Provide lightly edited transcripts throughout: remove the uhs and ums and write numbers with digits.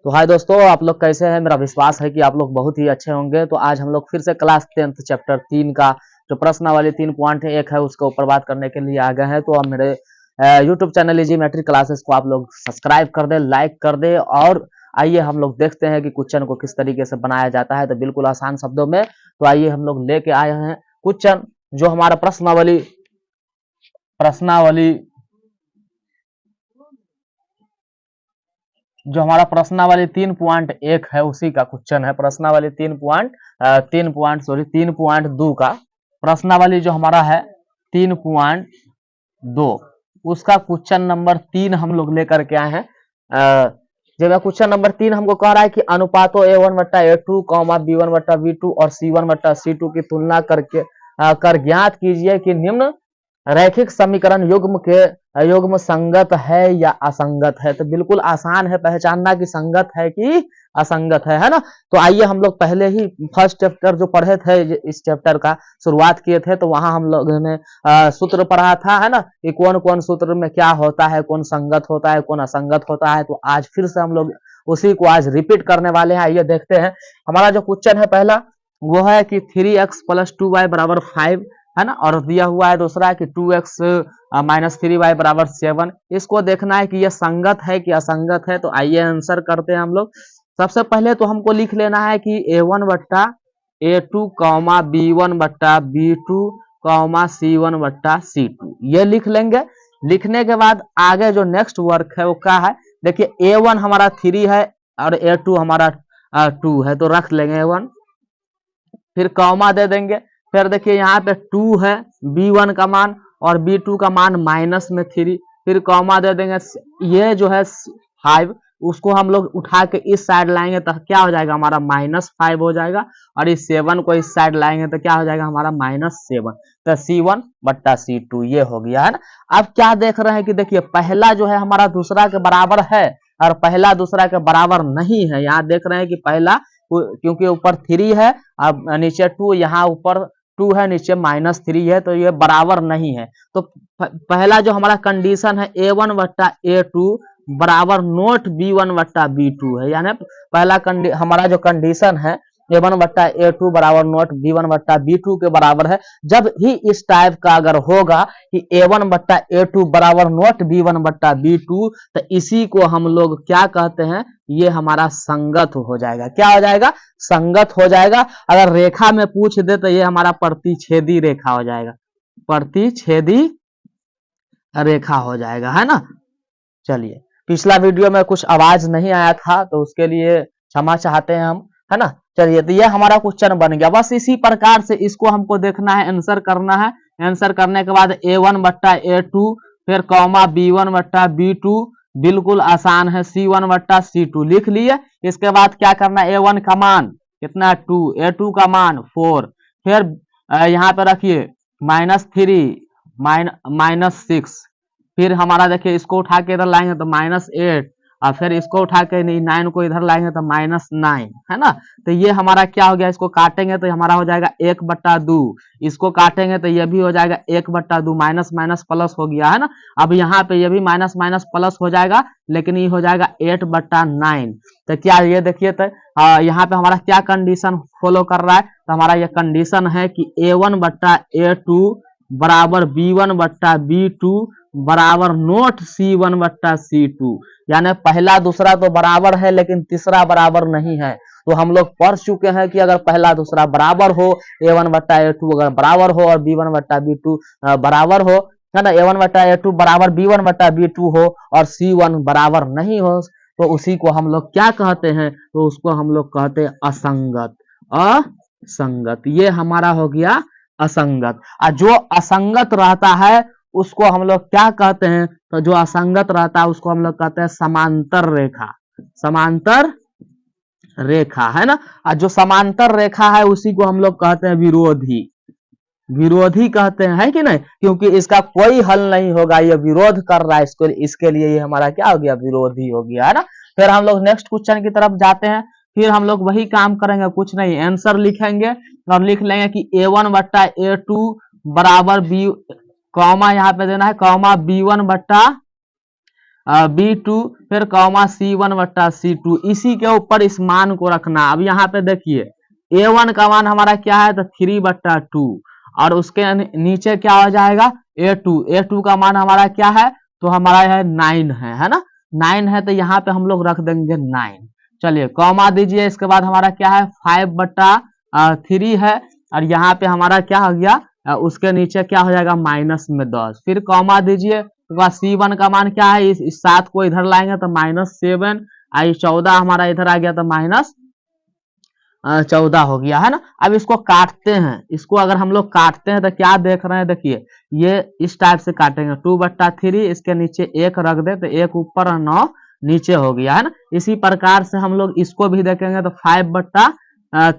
तो हाय दोस्तों, आप लोग कैसे हैं। मेरा विश्वास है कि आप लोग बहुत ही अच्छे होंगे। तो आज हम लोग फिर से क्लास 10th चैप्टर 3 का जो प्रश्नावली 3.1 है उसके ऊपर बात करने के लिए आ गए हैं। तो आप मेरे YouTube channel easy matric classes को आप लोग सब्सक्राइब कर दे, लाइक कर दे। और आइए हम लोग देखते हैं कि क्वेश्चन को किस तरीके से बनाया जाता है। तो बिल्कुल आसान शब्दों में तो आइए हम लोग लेके आए हैं क्वेश्चन जो हमारा प्रश्नावली जो हमारा प्रश्नावली 3.1 है उसी का क्वेश्चन है। प्रश्नावली 3.2 का प्रश्नावली जो हमारा है 3.2 उसका क्वेश्चन नंबर 3 हम लोग लेकर के आए हैं। जब क्वेश्चन नंबर 3 हमको कह रहा है कि अनुपातों A1/A2, B1/B2 और C1/C2 की तुलना करके कर ज्ञात कीजिए कि निम्न रैखिक समीकरण युग्म संगत है या असंगत है। तो बिल्कुल आसान है पहचानना कि संगत है कि असंगत है ना। तो आइए हम लोग पहले ही फर्स्ट चैप्टर जो पढ़े थे, इस चैप्टर का शुरुआत किए थे, तो वहां हम लोगों ने सूत्र पढ़ा था, है ना, कि कौन कौन सूत्र में क्या होता है, कौन संगत होता है, कौन असंगत होता है। तो आज फिर से हम लोग उसी को आज रिपीट करने वाले हैं। आइए देखते हैं। हमारा जो क्वेश्चन है पहला वो है कि 3x + 2y = 5, है ना, और दिया हुआ है दूसरा है कि 2x - 3y = 7। इसको देखना है कि यह संगत है कि असंगत है। तो आइए आंसर करते हैं हम लोग। सबसे पहले तो हमको लिख लेना है कि A1/A2, B1/B2, C1/C2 ये लिख लेंगे। लिखने के बाद आगे जो नेक्स्ट वर्क है वो क्या है, देखिए A1 हमारा 3 है और A2 हमारा 2 है, तो रख लेंगे A1, फिर कॉमा दे देंगे। फिर देखिए यहाँ पे 2 है, B1 का मान और B2 का मान -3, फिर कॉमा दे देंगे। ये जो है 5 उसको हम लोग उठा के इस साइड लाएंगे तो क्या हो जाएगा हमारा -5 हो जाएगा, और इस 7 को इस साइड लाएंगे तो क्या हो जाएगा हमारा -7। तो C1/C2 ये हो गया, है ना। अब क्या देख रहे हैं कि देखिए पहला जो है हमारा दूसरा के बराबर है और पहला दूसरा के बराबर नहीं है। यहाँ देख रहे हैं कि पहला क्योंकि ऊपर 3 है, अब नीचे 2, यहाँ ऊपर 2 है, नीचे -3 है, तो ये बराबर नहीं है। तो पहला जो हमारा कंडीशन है A1/A2 बराबर नोट B1/B2 है, यानी पहला हमारा जो कंडीशन है A1/A2 बराबर नोट B1/B2 के बराबर है। जब ही इस टाइप का अगर होगा कि A1/A2 बराबर नोट B1/B2, तो इसी को हम लोग क्या कहते हैं, ये हमारा संगत हो जाएगा। क्या हो जाएगा, संगत हो जाएगा। अगर रेखा में पूछ दे तो ये हमारा प्रतिच्छेदी रेखा हो जाएगा, प्रतिच्छेदी रेखा हो जाएगा, है ना। चलिए, पिछला वीडियो में कुछ आवाज नहीं आया था तो उसके लिए क्षमा चाहते हैं हम, है ना। चलिए, तो ये हमारा क्वेश्चन बन गया। बस इसी प्रकार से इसको हमको देखना है, आंसर करना है। आंसर करने के बाद A1/A2 फिर कॉमा B1/B2, बिल्कुल आसान है, C1/C2 लिख लिए। इसके बाद क्या करना है, A1 का मान कितना 2, A2 का मान 4, फिर यहाँ पे रखिए -3 -6, फिर हमारा देखिए इसको उठा के इधर लाएंगे तो -8, और फिर इसको उठा के 9 को इधर लाएंगे तो -9, है ना। तो ये हमारा क्या हो गया, इसको काटेंगे तो हमारा हो जाएगा 1/2, इसको काटेंगे तो ये भी हो जाएगा 1/2, माइनस माइनस प्लस हो गया, है ना। अब यहाँ पे ये भी माइनस माइनस प्लस हो जाएगा, लेकिन ये हो जाएगा 8/9। तो क्या ये देखिए, तो यहाँ पे हमारा क्या कंडीशन फॉलो कर रहा है, तो हमारा ये कंडीशन है कि A1/A2 बराबर B1/B2 बराबर नोट C1/C2, यानी पहला दूसरा तो बराबर है लेकिन तीसरा बराबर नहीं है। तो हम लोग पढ़ चुके हैं कि अगर पहला दूसरा बराबर हो, A1/A2 अगर बराबर हो और B1/B2 बराबर हो, है ना, A1/A2 बराबर B1/B2 हो और C1 बराबर नहीं हो, तो उसी को हम लोग क्या कहते हैं, तो उसको हम लोग कहते हैं असंगत। असंगत ये हमारा हो गया असंगत। और जो असंगत रहता है उसको हम लोग क्या कहते हैं, तो जो असंगत रहता है उसको हम लोग कहते हैं समांतर रेखा। समांतर रेखा, है ना। और जो समांतर रेखा है उसी को हम लोग कहते हैं विरोधी। विरोधी कहते हैं, है कि नहीं, क्योंकि इसका कोई हल नहीं होगा, ये विरोध कर रहा है इसको, इसके लिए ये हमारा क्या हो गया, विरोधी हो गया, है ना। फिर हम लोग नेक्स्ट क्वेश्चन की तरफ जाते हैं। फिर हम लोग वही काम करेंगे, कुछ नहीं, आंसर लिखेंगे और लिख लेंगे कि A1/A2 बराबर B, कॉमा यहाँ पे देना है, कॉमा B1/B2 B2 फिर कॉमा C1 बट्टा C2, इसी के ऊपर इस मान को रखना। अब यहाँ पे देखिए A1 का मान हमारा क्या है, तो 3 बट्टा 2, और उसके नीचे क्या हो जाएगा A2 का मान हमारा क्या है, तो हमारा है 9 है ना, 9 है, तो यहाँ पे हम लोग रख देंगे 9। चलिए कॉमा दीजिए, इसके बाद हमारा क्या है 5 बट्टा 3 है, और यहाँ पे हमारा क्या हो गया, उसके नीचे क्या हो जाएगा माइनस में 10, फिर कॉमा दीजिए। उसके बाद C1 का मान क्या है, इस 7 को इधर लाएंगे तो -7, 14 हमारा इधर आ गया तो -14 हो गया है ना। अब इसको काटते हैं, इसको अगर हम लोग काटते हैं तो क्या देख रहे हैं, देखिए ये इस टाइप से काटेंगे, 2 बट्टा 3, इसके नीचे 1 रख दे तो 1 ऊपर और 9 नीचे हो गया है ना। इसी प्रकार से हम लोग इसको भी देखेंगे तो 5 बट्टा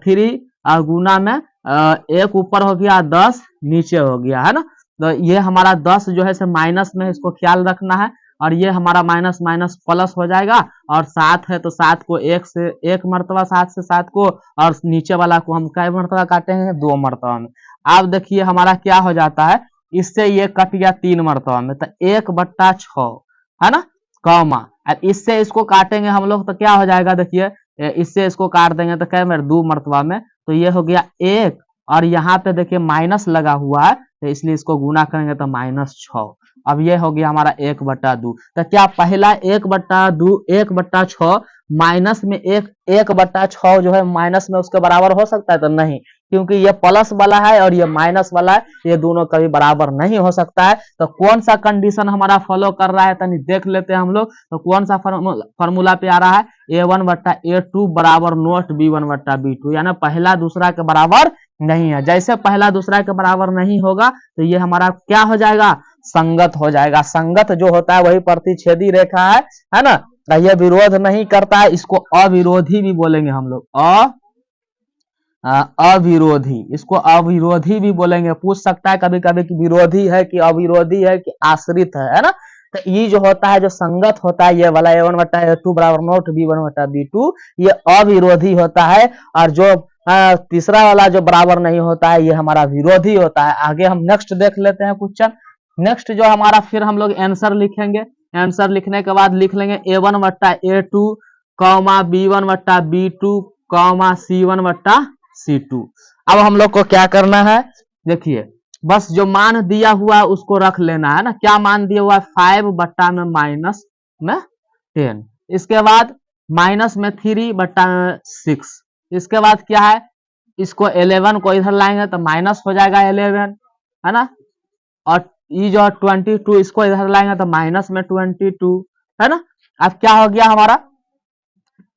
3 गुना में 1 ऊपर हो गया, 10 नीचे हो गया है ना। तो ये हमारा 10 जो है से माइनस में, इसको ख्याल रखना है, और ये हमारा माइनस माइनस प्लस हो जाएगा, और 7 है तो 7 को 1 से 1 मरतबा, 7 से 7 को, और नीचे वाला को हम कै मरतबा काटेंगे, 2 मरतबा में। अब देखिए हमारा क्या हो जाता है, इससे ये कट गया 3 मरतबा में, तो 1 बट्टा 6 है ना, कॉमा। अब इससे इसको काटेंगे हम लोग तो क्या हो जाएगा, देखिए इससे इसको काट देंगे तो क्या मेरे 2 मरतबा में, तो ये हो गया 1, और यहाँ पे देखिए माइनस लगा हुआ है तो इसलिए इसको गुना करेंगे तो -6। अब ये हो गया हमारा 1 बट्टा 2। तो क्या पहला 1 बट्टा 2 1 बट्टा 6 माइनस में 1 बट्टा 6 जो है माइनस में उसके बराबर हो सकता है, तो नहीं, क्योंकि ये प्लस वाला है और ये माइनस वाला है, ये दोनों कभी बराबर नहीं हो सकता है। तो कौन सा कंडीशन हमारा फॉलो कर रहा है, तनी देख लेते हैं हम लोग। तो कौन सा फॉर्मूला पे आ रहा है, A1 बट्टा A2 बराबर नोट B1 बट्टा B2, यानी पहला दूसरा के बराबर नहीं है। जैसे पहला दूसरा के बराबर नहीं होगा तो ये हमारा क्या हो जाएगा, संगत हो जाएगा। संगत जो होता है वही प्रतिच्छेदी रेखा है ना, ये विरोध नहीं करता है, इसको अविरोधी भी बोलेंगे हम लोग, अविरोधी, इसको अविरोधी भी बोलेंगे। पूछ सकता है कभी कभी कि विरोधी है कि अविरोधी है कि आश्रित है ना। तो ये जो होता है, जो संगत होता है, ये वाला A1 बट्टा A2 बराबर नोट B1 बट्टा B2, ये अविरोधी होता है। और जो तीसरा वाला जो बराबर नहीं होता है, ये हमारा विरोधी होता है। आगे हम नेक्स्ट देख लेते हैं क्वेश्चन। नेक्स्ट जो हमारा, फिर हम लोग आंसर लिखेंगे। आंसर लिखने के बाद लिख लेंगे A1 बट्टा A2 कॉमा B1 बट्टा B2 कॉमा C1 बट्टा C2। अब हम लोग को क्या करना है, देखिए बस जो मान दिया हुआ है उसको रख लेना है ना। क्या मान दिया हुआ है, 5 बट्टा में माइनस में 10, इसके बाद माइनस में 3 बट्टा 6, इसके बाद क्या है, इसको 11 को इधर लाएंगे तो माइनस हो जाएगा 11 है ना, और ये जो 22 इसको इधर लाएंगे तो माइनस में 22 है ना। अब क्या हो गया हमारा,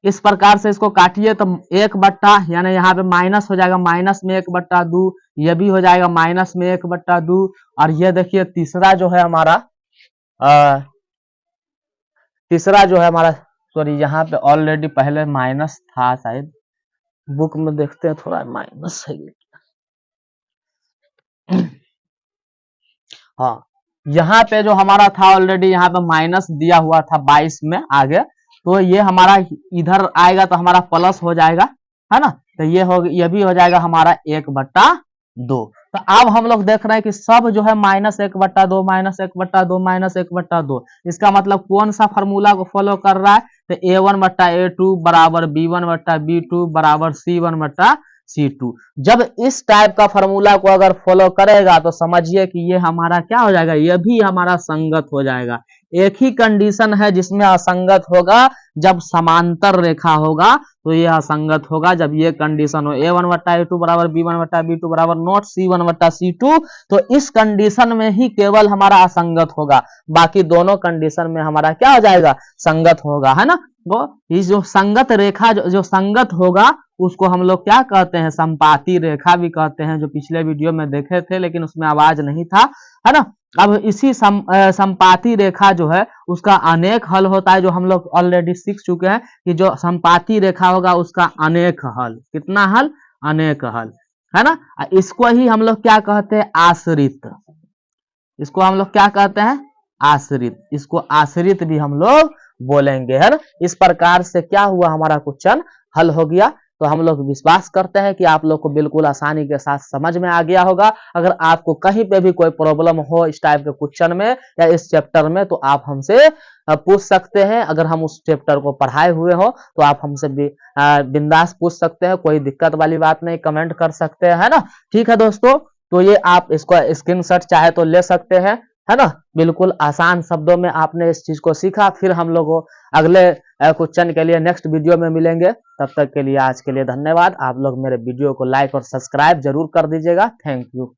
इस प्रकार से इसको काटिए तो 1 बट्टा, यानी यहाँ पे माइनस हो जाएगा, माइनस में 1 बट्टा 2, ये भी हो जाएगा माइनस में 1 बट्टा 2। और ये देखिए तीसरा जो है हमारा, तीसरा जो है हमारा, सॉरी यहाँ पे ऑलरेडी पहले माइनस था, शायद बुक में देखते हैं थोड़ा माइनस है। हाँ, यहाँ पे जो हमारा था ऑलरेडी, यहाँ पे माइनस दिया हुआ था 22 में आगे, तो ये हमारा इधर आएगा तो हमारा प्लस हो जाएगा है ना। तो ये भी हो जाएगा हमारा 1 बट्टा 2। तो अब हम लोग देख रहे हैं कि सब जो है -1 बट्टा 2 -1 बट्टा 2 -1 बट्टा 2, इसका मतलब कौन सा फॉर्मूला को फॉलो कर रहा है, तो A1 बट्टा A2 बराबर B1 बट्टा B2 बराबर C1 बट्टा C2। जब इस टाइप का फॉर्मूला को अगर फॉलो करेगा तो समझिए कि ये हमारा क्या हो जाएगा, ये भी हमारा संगत हो जाएगा। एक ही कंडीशन है जिसमें असंगत होगा, जब समांतर रेखा होगा तो ये असंगत होगा। जब ये कंडीशन हो A1 बट्टा A2 बराबर B1 बट्टा B2 बराबर नोट C1 बट्टा C2, तो इस कंडीशन में ही केवल हमारा असंगत होगा, बाकी दोनों कंडीशन में हमारा क्या हो जाएगा, संगत होगा है ना। वो इस जो संगत रेखा जो संगत होगा उसको हम लोग क्या कहते हैं, संपाती रेखा भी कहते हैं, जो पिछले वीडियो में देखे थे लेकिन उसमें आवाज नहीं था है ना। अब इसी संपाती रेखा जो है उसका अनेक हल होता है, जो हम लोग ऑलरेडी सीख चुके हैं कि जो संपाती रेखा होगा उसका अनेक हल, कितना हल, अनेक हल है ना। इसको ही हम लोग क्या कहते हैं, आश्रित, इसको हम लोग क्या कहते हैं, आश्रित, इसको आश्रित भी हम लोग बोलेंगे है ना। इस प्रकार से क्या हुआ, हमारा क्वेश्चन हल हो गया। तो हम लोग विश्वास करते हैं कि आप लोग को बिल्कुल आसानी के साथ समझ में आ गया होगा। अगर आपको कहीं पे भी कोई प्रॉब्लम हो इस टाइप के क्वेश्चन में या इस चैप्टर में, तो आप हमसे पूछ सकते हैं। अगर हम उस चैप्टर को पढ़ाए हुए हो तो आप हमसे बिंदास पूछ सकते हैं, कोई दिक्कत वाली बात नहीं, कमेंट कर सकते हैं, है ना। ठीक है दोस्तों, तो ये आप इसको स्क्रीनशॉट चाहे तो ले सकते हैं, है ना। बिल्कुल आसान शब्दों में आपने इस चीज को सीखा। फिर हम लोग अगले क्वेश्चन के लिए नेक्स्ट वीडियो में मिलेंगे। तब तक के लिए आज के लिए धन्यवाद। आप लोग मेरे वीडियो को लाइक और सब्सक्राइब जरूर कर दीजिएगा। Thank you.